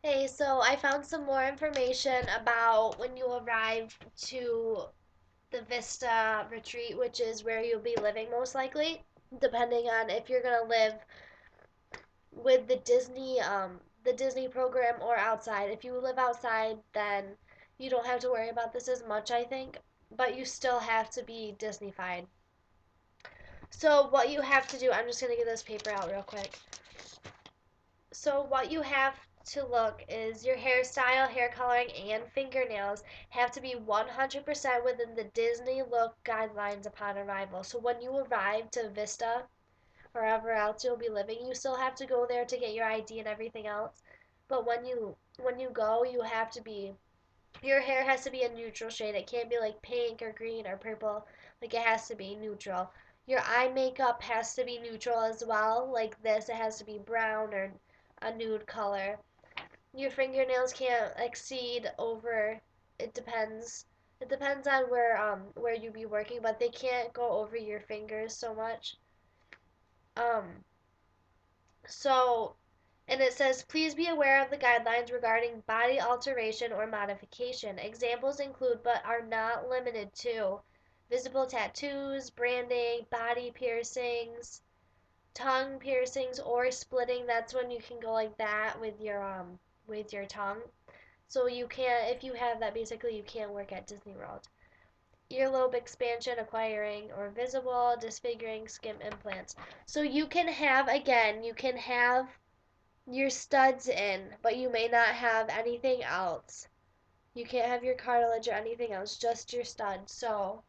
Hey, so I found some more information about when you arrive to the Vista retreat, which is where you'll be living most likely, depending on if you're gonna live with the Disney program or outside. If you live outside, then you don't have to worry about this as much, I think, but you still have to be Disneyfied. So what you have to do, I'm just gonna get this paper out real quick. So what you have to look is your hairstyle, hair coloring, and fingernails have to be 100% within the Disney look guidelines upon arrival. So when you arrive to Vista, or wherever else you'll be living, you still have to go there to get your ID and everything else. But when you go, you have to be your hair has to be a neutral shade. It can't be like pink or green or purple. Like it has to be neutral. Your eye makeup has to be neutral as well. Like this, it has to be brown or a nude color. Your fingernails can't exceed over. It depends. It depends on where you be working, but they can't go over your fingers so much. Um, so and it says, please be aware of the guidelines regarding body alteration or modification. Examples include, but are not limited to, visible tattoos, branding, body piercings, tongue piercings, or splitting. That's when you can go like that with your tongue. So you can't, if you have that, basically you can't work at Disney World. Earlobe expansion, acquiring, or visible, disfiguring, skin implants. So you can have, again, you can have your studs in, but you may not have anything else. You can't have your cartilage or anything else, just your studs. So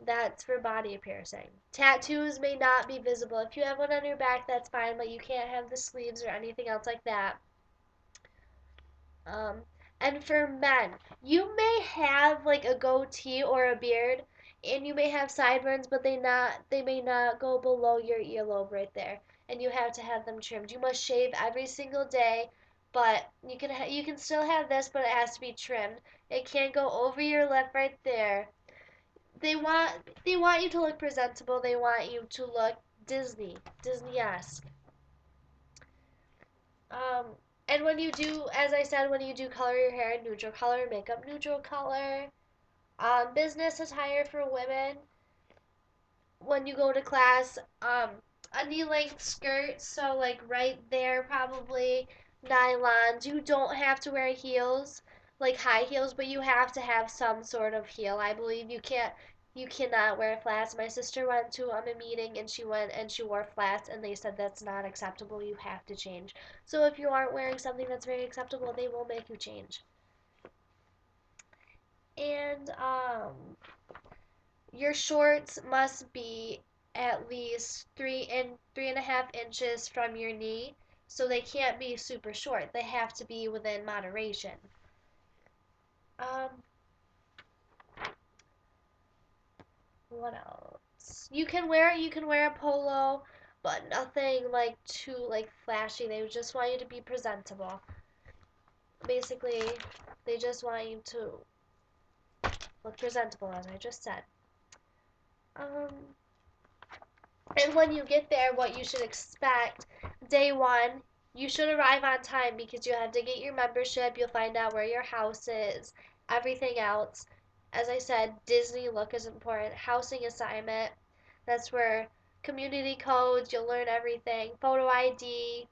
that's for body piercing. Tattoos may not be visible. If you have one on your back, that's fine, but you can't have the sleeves or anything else like that. Um, and for men, you may have like a goatee or a beard, and you may have sideburns, but they may not go below your earlobe right there, and you have to have them trimmed. You must shave every single day, but you can still have this, but it has to be trimmed. It can't go over your lip right there. They want you to look presentable. They want you to look Disney-esque. Um, and when you do, as I said, when you do color your hair neutral color, makeup neutral color, business attire for women, when you go to class, a knee-length skirt, so like right there probably, nylons. You don't have to wear heels, like high heels, but you have to have some sort of heel. I believe you cannot wear flats. My sister went to a meeting and she went and she wore flats and they said that's not acceptable. You have to change. So if you aren't wearing something that's very acceptable, they will make you change. And your shorts must be at least 3.5 inches from your knee, so they can't be super short. They have to be within moderation. Um, what else? You can wear a polo, but nothing like too like flashy. They just want you to be presentable. Basically, they just want you to look presentable, as I just said. Um, And when you get there, what you should expect, day one, you should arrive on time because you have to get your membership. You'll find out where your house is, everything else. As I said, Disney look is important. Housing assignment, that's where community codes, you'll learn everything. Photo ID,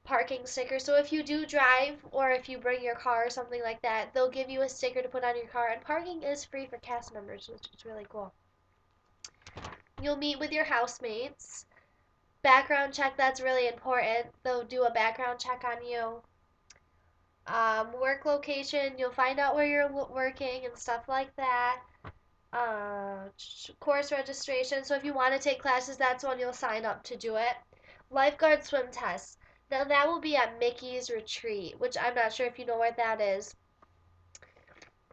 parking sticker. So if you do drive or if you bring your car or something like that, they'll give you a sticker to put on your car. And parking is free for cast members, which is really cool. You'll meet with your housemates. Background check, that's really important. They'll do a background check on you. Work location, you'll find out where you're working and stuff like that. Course registration, so if you want to take classes, that's when you'll sign up to do it. Lifeguard swim test. Now that will be at Mickey's Retreat, which I'm not sure if you know where that is,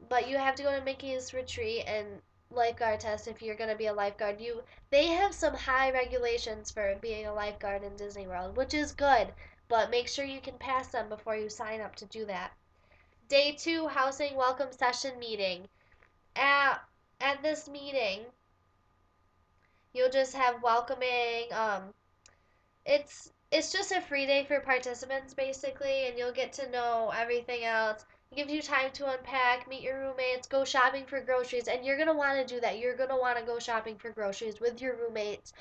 but you have to go to Mickey's Retreat and lifeguard test if you're going to be a lifeguard. They have some high regulations for being a lifeguard in Disney World, which is good, but make sure you can pass them before you sign up to do that. Day 2 housing welcome session meeting. At at this meeting, you'll just have welcoming. It's It's just a free day for participants basically, and you'll get to know everything else. It gives you time to unpack, meet your roommates, go shopping for groceries, and you're gonna want to do that. You're gonna want to go shopping for groceries with your roommates.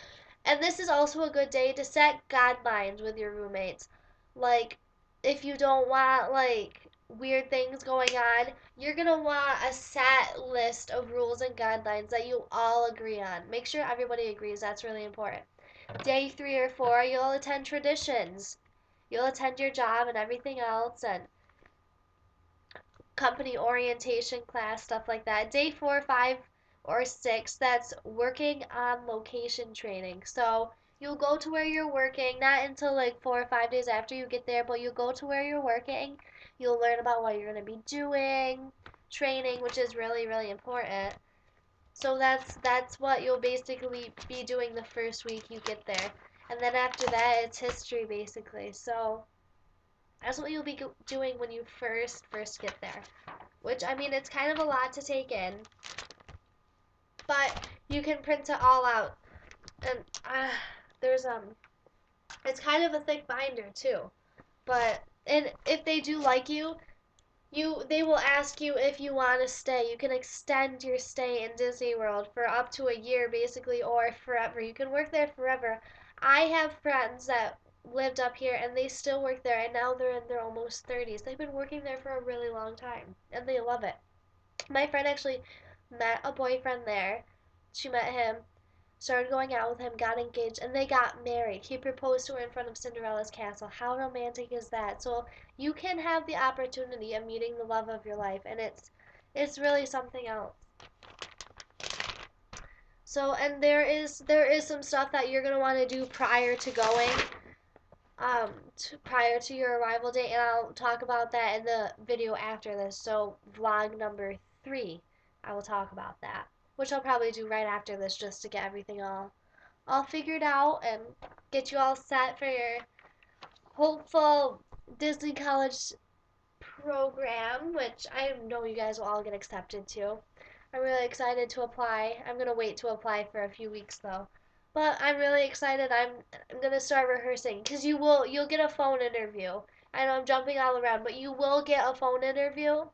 And this is also a good day to set guidelines with your roommates. Like, if you don't want like weird things going on, you're gonna want a set list of rules and guidelines that you all agree on. Make sure everybody agrees, that's really important. Day 3 or 4, you'll attend traditions. You'll attend your job and everything else, and company orientation class, stuff like that. Day 4, 5, or 6, that's working on location training. So you'll go to where you're working, not until like 4 or 5 days after you get there, but you'll go to where you're working. You'll learn about what you're going to be doing, training, which is really, really important. So that's what you'll basically be doing the first week you get there. And then after that, it's history basically. So that's what you'll be doing when you first get there. Which I mean, it's kind of a lot to take in, but you can print it all out. And there's it's kind of a thick binder too. But and if they do like you they will ask you if you want to stay. You can extend your stay in Disney World for up to a year basically, or forever. You can work there forever. I have friends that lived up here and they still work there, and now they're in their almost 30s. They've been working there for a really long time and they love it. My friend actually met a boyfriend there. She met him, started going out with him, got engaged, and they got married. He proposed to her in front of Cinderella's castle. How romantic is that? So you can have the opportunity of meeting the love of your life, and it's really something else. So and there is some stuff that you're gonna want to do prior to going, prior to your arrival date, and I'll talk about that in the video after this. So vlog number 3, I will talk about that, which I'll probably do right after this just to get everything all figured out and get you all set for your hopeful Disney College program, which I know you guys will all get accepted to. I'm really excited to apply. I'm gonna wait to apply for a few weeks though. But I'm really excited. I'm gonna start rehearsing because you'll get a phone interview. I know I'm jumping all around, but you will get a phone interview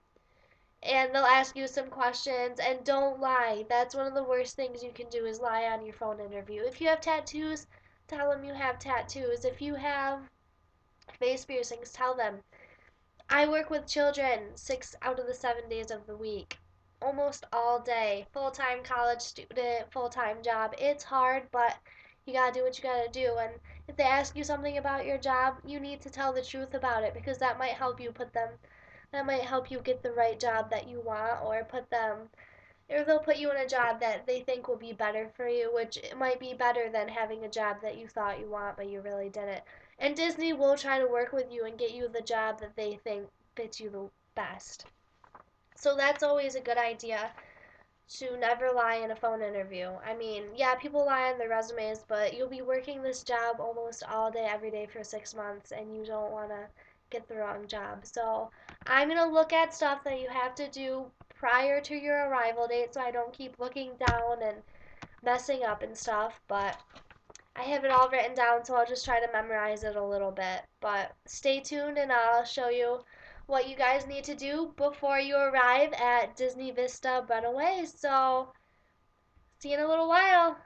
and they'll ask you some questions, and don't lie. That's one of the worst things you can do is lie on your phone interview. If you have tattoos, tell them you have tattoos. If you have face piercings, tell them. I work with children 6 out of the 7 days of the week, almost all day. Full time college student, full time job. It's hard, but you gotta do what you gotta do. And if they ask you something about your job, you need to tell the truth about it because that might help you get the right job that you want, or they'll put you in a job that they think will be better for you, which it might be better than having a job that you thought you want but you really didn't. And Disney will try to work with you and get you the job that they think fits you the best. So that's always a good idea to never lie in a phone interview. I mean, yeah, people lie on their resumes, but you'll be working this job almost all day, every day for 6 months, and you don't want to get the wrong job. So I'm going to look at stuff that you have to do prior to your arrival date so I don't keep looking down and messing up and stuff, but I have it all written down, so I'll just try to memorize it a little bit. But stay tuned and I'll show you what you guys need to do before you arrive at Disney Vista Runaway. So, see you in a little while.